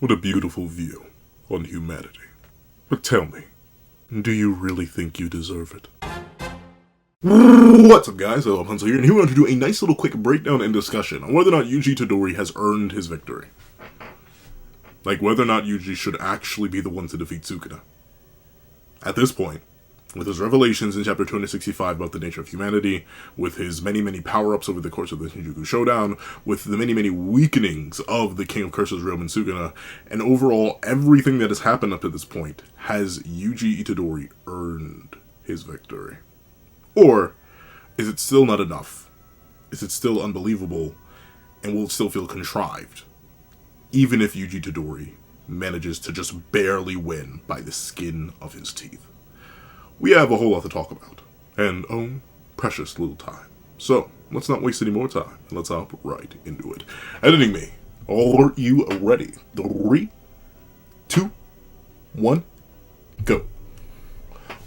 What a beautiful view on humanity. But tell me, do you really think you deserve it? What's up, guys? I'm Hansel here, and here we want to do a nice little quick breakdown and discussion on whether or not Yuji Itadori has earned his victory. Like, whether or not Yuji should actually be the one to defeat Sukuna. At this point, with his revelations in chapter 265 about the nature of humanity, with his many power-ups over the course of the Shinjuku Showdown, with the many weakenings of the King of Curses, Ryomen Sukuna, and overall everything that has happened up to this point, has Yuji Itadori earned his victory? Or is it still not enough? Is it still unbelievable, and will it still feel contrived? Even if Yuji Itadori manages to just barely win by the skin of his teeth. We have a whole lot to talk about, and oh, precious little time. So, let's not waste any more time, and let's hop right into it. Editing me, are you ready? 3, 2, 1, go.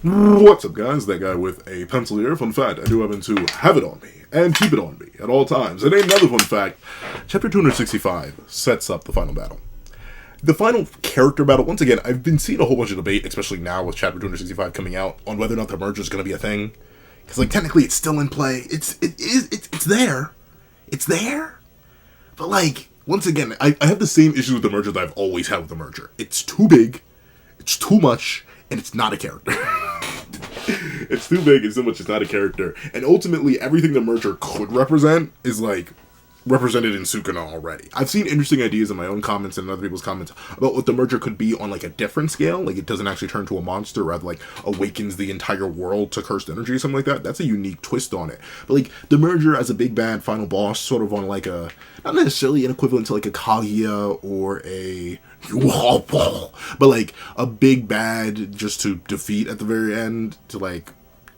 What's up, guys? That guy with a pencil here. Fun fact, I do happen to have it on me, and keep it on me at all times. And another fun fact, chapter 265 sets up the final battle. The final character battle, once again, I've been seeing a whole bunch of debate, especially now with chapter 265 coming out, on whether or not the merger is going to be a thing. Because, like, technically it's still in play. It's there. It's there. But, like, once again, I have the same issue with the merger that I've always had with the merger. It's too big, it's too much, and it's not a character. It's too big, it's so much, it's not a character. And ultimately, everything the merger could represent is, like, represented in Sukuna already. I've seen interesting ideas in my own comments and in other people's comments about what the merger could be on, like, a different scale. Like, it doesn't actually turn to a monster, rather, like, awakens the entire world to cursed energy or something like that. That's a unique twist on it. But, like, the merger as a big bad final boss, sort of on, like, a, not necessarily an equivalent to, like, a Kaguya or a but, like, a big bad just to defeat at the very end, to, like,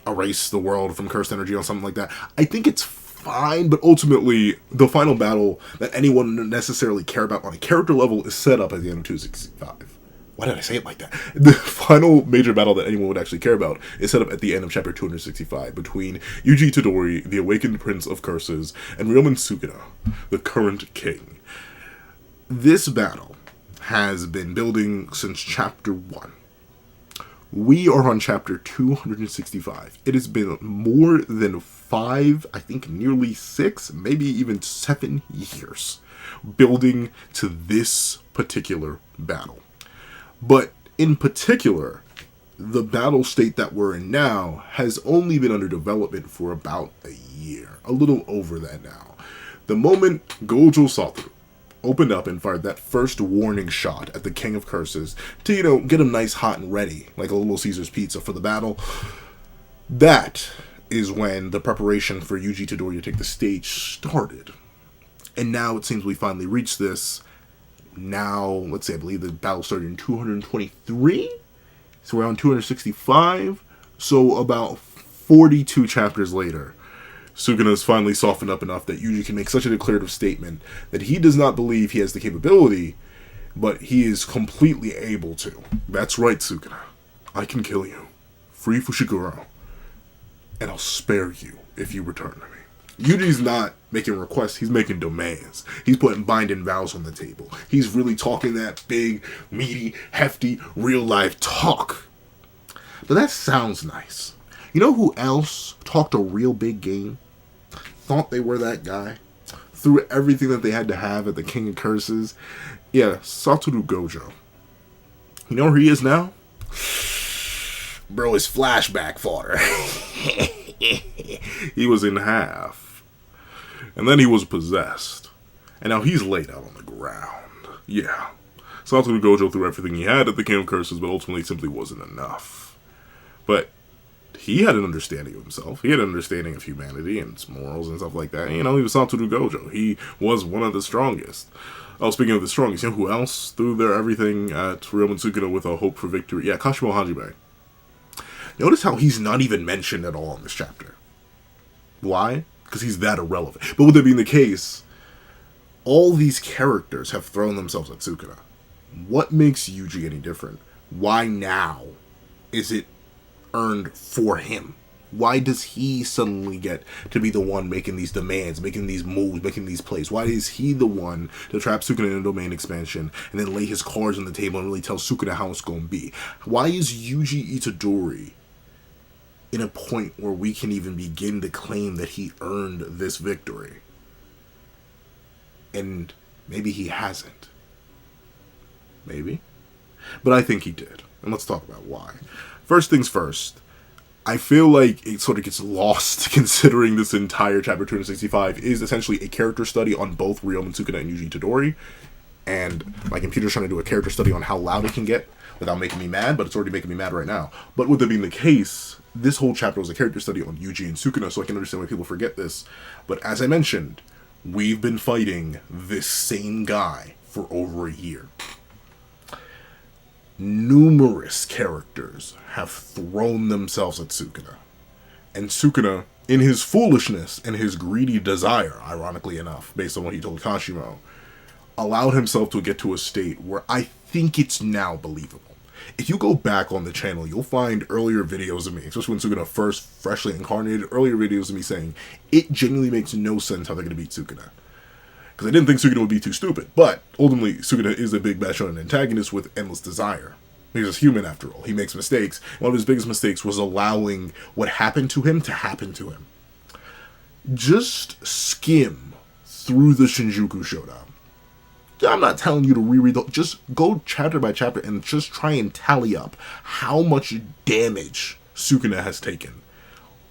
erase the world from cursed energy or something like that. I think it's fine, but ultimately, the final battle that anyone would necessarily care about on a character level is set up at the end of 265. Why did I say it like that? The final major battle that anyone would actually care about is set up at the end of chapter 265 between Yuji Itadori, the awakened prince of curses, and Ryomen Sukuna, the current king. This battle has been building since chapter 1. We are on chapter 265. It has been more than 5, I think nearly 6, maybe even 7 years building to this particular battle. But in particular, the battle state that we're in now has only been under development for about a year, a little over that now. The moment Gojo Satoru opened up and fired that first warning shot at the King of Curses to, you know, get him nice, hot, and ready, like a Little Caesar's pizza for the battle, that is when the preparation for Yuji Itadori to take the stage started. And now it seems we finally reached this. Now, let's say, I believe the battle started in 223? So we're on 265? So about 42 chapters later, Sukuna has finally softened up enough that Yuji can make such a declarative statement that he does not believe he has the capability, but he is completely able to. That's right, Sukuna. I can kill you. Free Fushiguro. And I'll spare you if you return to me. Yuji's not making requests, he's making demands. He's putting binding vows on the table. He's really talking that big, meaty, hefty, real-life talk. But that sounds nice. You know who else talked a real big game? Thought they were that guy? Threw everything that they had to have at the King of Curses? Yeah, Satoru Gojo. You know where he is now? Bro, is flashback fodder. He was in half. And then he was possessed. And now he's laid out on the ground. Yeah. Satoru Gojo threw everything he had at the King of Curses, but ultimately simply wasn't enough. But he had an understanding of himself. He had an understanding of humanity and its morals and stuff like that. You know, he was Satoru Gojo. He was one of the strongest. Oh, speaking of the strongest, you know who else threw their everything at Ryomen Sukuna with a hope for victory? Yeah, Kashimo Hajime. Notice how he's not even mentioned at all in this chapter. Why? Because he's that irrelevant. But with that being the case, all these characters have thrown themselves at Sukuna. What makes Yuji any different? Why now is it earned for him? Why does he suddenly get to be the one making these demands, making these moves, making these plays? Why is he the one to trap Sukuna in a domain expansion and then lay his cards on the table and really tell Sukuna how it's going to be? Why is Yuji Itadori in a point where we can even begin to claim that he earned this victory? And maybe he hasn't. Maybe. But I think he did. And let's talk about why. First things first, I feel like it sort of gets lost considering this entire chapter 265 is essentially a character study on both Ryomen, Sukuna, and Yuji Itadori. And my computer's trying to do a character study on how loud it can get without making me mad, but it's already making me mad right now. But with that being the case, this whole chapter was a character study on Yuji and Sukuna, so I can understand why people forget this. But as I mentioned, we've been fighting this same guy for over a year. Numerous characters have thrown themselves at Sukuna. And Sukuna, in his foolishness and his greedy desire, ironically enough, based on what he told Kashimo, allowed himself to get to a state where I think it's now believable. If you go back on the channel, you'll find earlier videos of me, especially when Sukuna first freshly incarnated, earlier videos of me saying, it genuinely makes no sense how they're going to beat Sukuna. Because I didn't think Sukuna would be too stupid, but ultimately Sukuna is a big bad shonen antagonist with endless desire. He's just human after all. He makes mistakes. One of his biggest mistakes was allowing what happened to him to happen to him. Just skim through the Shinjuku Showdown. I'm not telling you to reread just go chapter by chapter and just try and tally up how much damage Sukuna has taken.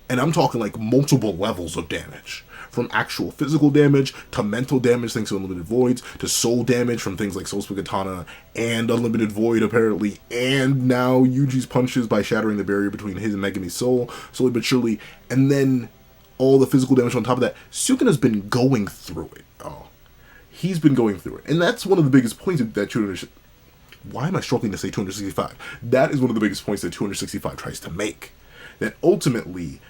And I'm talking like multiple levels of damage. From actual physical damage to mental damage thanks to Unlimited Voids, to soul damage from things like Soul Split Katana and Unlimited Void apparently, and now Yuji's punches by shattering the barrier between his and Megami's soul, slowly but surely, and then all the physical damage on top of that. Sukuna's been going through it. Oh, he's been going through it. And that's one of the biggest points that 200... Why am I struggling to say 265? That is one of the biggest points that 265 tries to make. That ultimately,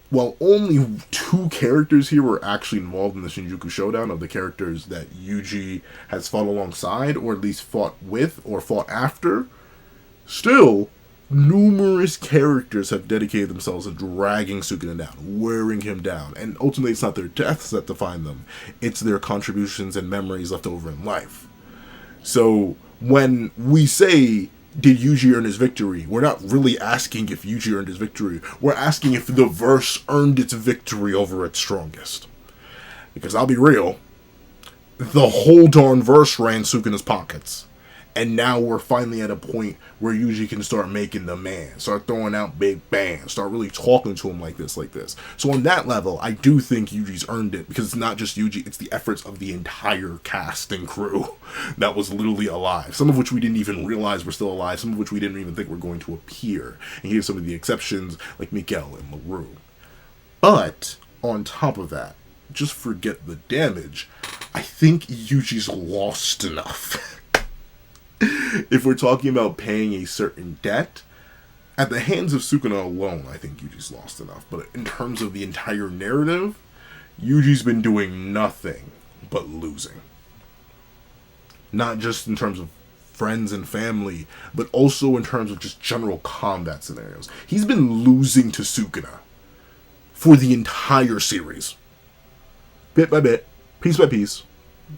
while only 2 characters here were actually involved in the Shinjuku Showdown of the characters that Yuji has fought alongside, or at least fought with, or fought after, still, numerous characters have dedicated themselves to dragging Sukuna down, wearing him down, and ultimately it's not their deaths that define them, it's their contributions and memories left over in life. So, when we say, did Yuji earn his victory? We're not really asking if Yuji earned his victory. We're asking if the verse earned its victory over its strongest. Because I'll be real, the whole darn verse ran Sukuna's pockets. And now we're finally at a point where Yuji can start making the man, start throwing out big bangs, start really talking to him like this. So on that level, I do think Yuji's earned it, because it's not just Yuji, it's the efforts of the entire cast and crew that was literally alive. Some of which we didn't even realize were still alive, some of which we didn't even think were going to appear. And here's some of the exceptions, like Miguel and Maru. But, on top of that, just forget the damage, I think Yuji's lost enough. If we're talking about paying a certain debt, at the hands of Sukuna alone, I think Yuji's lost enough. But in terms of the entire narrative, Yuji's been doing nothing but losing. Not just in terms of friends and family, but also in terms of just general combat scenarios. He's been losing to Sukuna for the entire series. Bit by bit, piece by piece,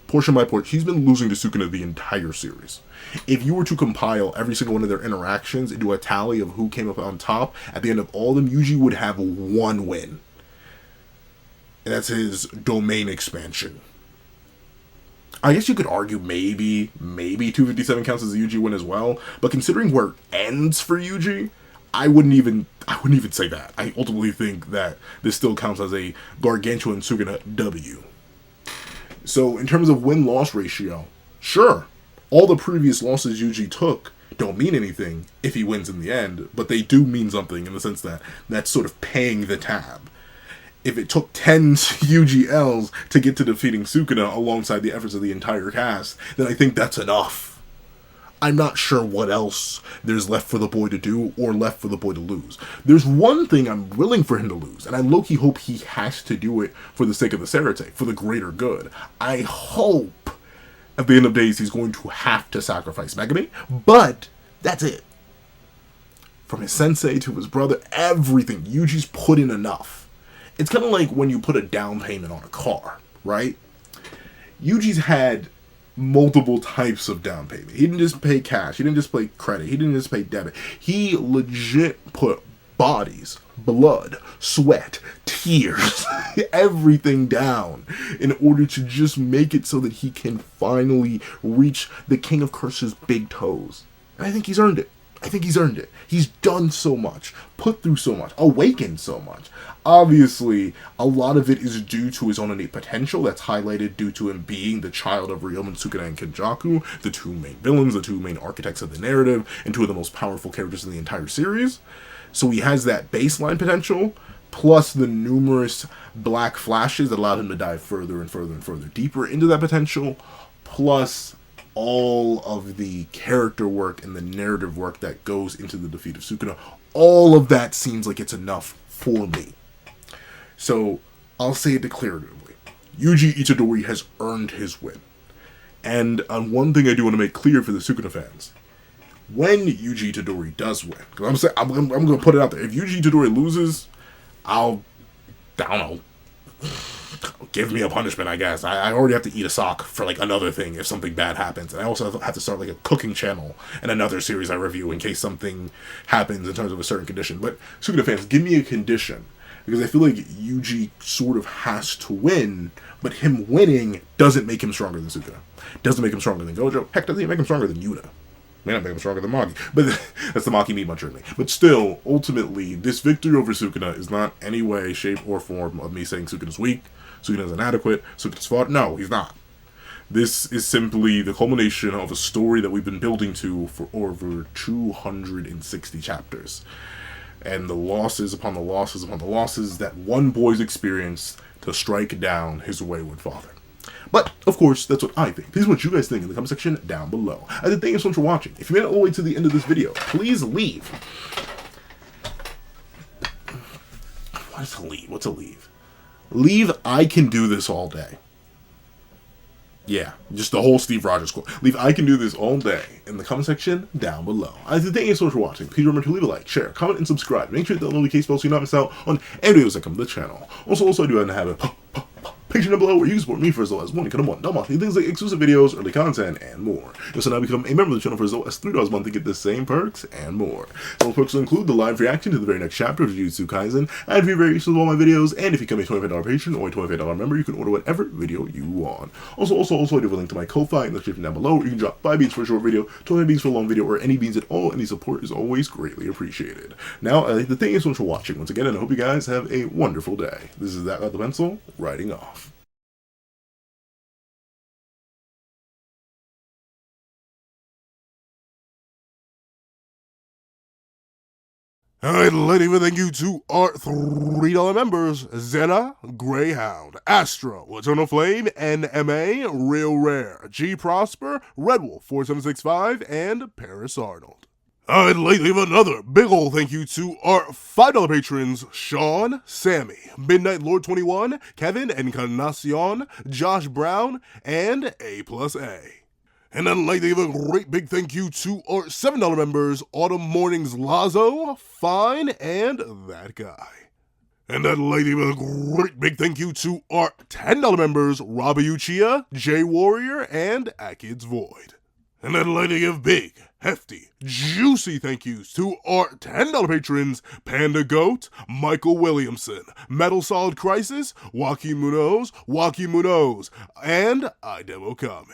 portion by portion. He's been losing to Sukuna the entire series. If you were to compile every single one of their interactions into a tally of who came up on top, at the end of all of them, Yuji would have 1 win. And that's his domain expansion. I guess you could argue maybe 257 counts as a Yuji win as well, but considering where it ends for Yuji, I wouldn't even say that. I ultimately think that this still counts as a gargantuan Sukuna W. So in terms of win-loss ratio, sure, all the previous losses Yuji took don't mean anything if he wins in the end, but they do mean something in the sense that that's sort of paying the tab. If it took 10 Yuji L's to get to defeating Sukuna alongside the efforts of the entire cast, then I think that's enough. I'm not sure what else there's left for the boy to do or left for the boy to lose. There's one thing I'm willing for him to lose, and I low-key hope he has to do it for the sake of the Serete, for the greater good. I hope at the end of days he's going to have to sacrifice Megami, but that's it. From his sensei to his brother, everything. Yuji's put in enough. It's kind of like when you put a down payment on a car, right? Yuji's had multiple types of down payment. He didn't just pay cash. He didn't just pay credit. He didn't just pay debit. He legit put bodies, blood, sweat, tears, everything down in order to just make it so that he can finally reach the King of Curse's big toes. And I think he's earned it. I think he's earned it. He's done so much, put through so much, awakened so much. Obviously, a lot of it is due to his own innate potential that's highlighted due to him being the child of Ryomen, Sukuna, and Kenjaku, the two main villains, the two main architects of the narrative, and two of the most powerful characters in the entire series. So he has that baseline potential, plus the numerous black flashes that allowed him to dive further and further and further deeper into that potential, plus all of the character work and the narrative work that goes into the defeat of Sukuna. All of that seems like it's enough for me. So, I'll say it declaratively. Yuji Itadori has earned his win. And on one thing I do want to make clear for the Sukuna fans. When Yuji Itadori does win, because I'm going to put it out there. If Yuji Itadori loses, I don't know, give me a punishment, I guess. I already have to eat a sock for, like, another thing if something bad happens. And I also have to start, like, a cooking channel and another series I review in case something happens in terms of a certain condition. But, Sukuna fans, give me a condition. Because I feel like Yuji sort of has to win, but him winning doesn't make him stronger than Sukuna. Doesn't make him stronger than Gojo. Heck, doesn't even make him stronger than Yuna. May not make him stronger than Magi. But that's the Maki meat muncher in me. But still, ultimately, this victory over Sukuna is not any way, shape, or form of me saying Sukuna's weak, Sukuna's inadequate, Sukuna's fought. No, he's not. This is simply the culmination of a story that we've been building to for over 260 chapters. And the losses upon the losses upon the losses that one boy's experienced to strike down his wayward father. But, of course, that's what I think. Please what you guys think in the comment section down below. I thank you so much for watching. If you made it all the way to the end of this video, please leave. What's a leave? What's a leave? Leave, I can do this all day. Yeah, just the whole Steve Rogers quote. Leave, I can do this all day in the comment section down below. I thank you so much for watching. Please remember to leave a like, share, comment, and subscribe. Make sure to hit the notification bell so you don't miss out on any videos that come to the channel. Also, I do have a Patreon down below where you can support me for as low as $1 month. Things like exclusive videos, early content, and more. You also now become a member of the channel for as low as $3 a month to get the same perks and more. Some perks will include the live reaction to the very next chapter of Jujutsu Kaisen, and if you're very interested in all my videos, and if you become a $25 patron or a $25 member, you can order whatever video you want. Also, I do have a link to my Ko-Fi in the description down below where you can drop 5 beats for a short video, 25 beats for a long video, or any beats at all. Any support is always greatly appreciated. Now, I'd like to thank you so much for watching once again, and I hope you guys have a wonderful day. This is That Got the Pencil, writing off. I'd like to even thank you to our $3 members, Zena, Greyhound, Astro, Eternal Flame, NMA, Real Rare, G Prosper, Red Wolf 4765, and Paris Arnold. I'd like to give another big ol' thank you to our $5 patrons, Sean, Sammy, Midnight Lord 21, Kevin Encarnacion, Josh Brown, and A+A. And I'd like to give a great big thank you to our $7 members, Autumn Mornings Lazo, Fine, and That Guy. And I'd like to give a great big thank you to our $10 members, Robbie Uchiha, Jay Warrior, and Akid's Void. And I'd like to give big, hefty, juicy thank yous to our $10 patrons, Panda Goat, Michael Williamson, Metal Solid Crisis, Joaquin Munoz, and Idem Okami.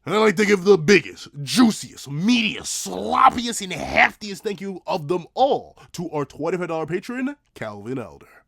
And I'd like to give the biggest, juiciest, meatiest, sloppiest, and heftiest thank you of them all to our $25 patron, Calvin Elder.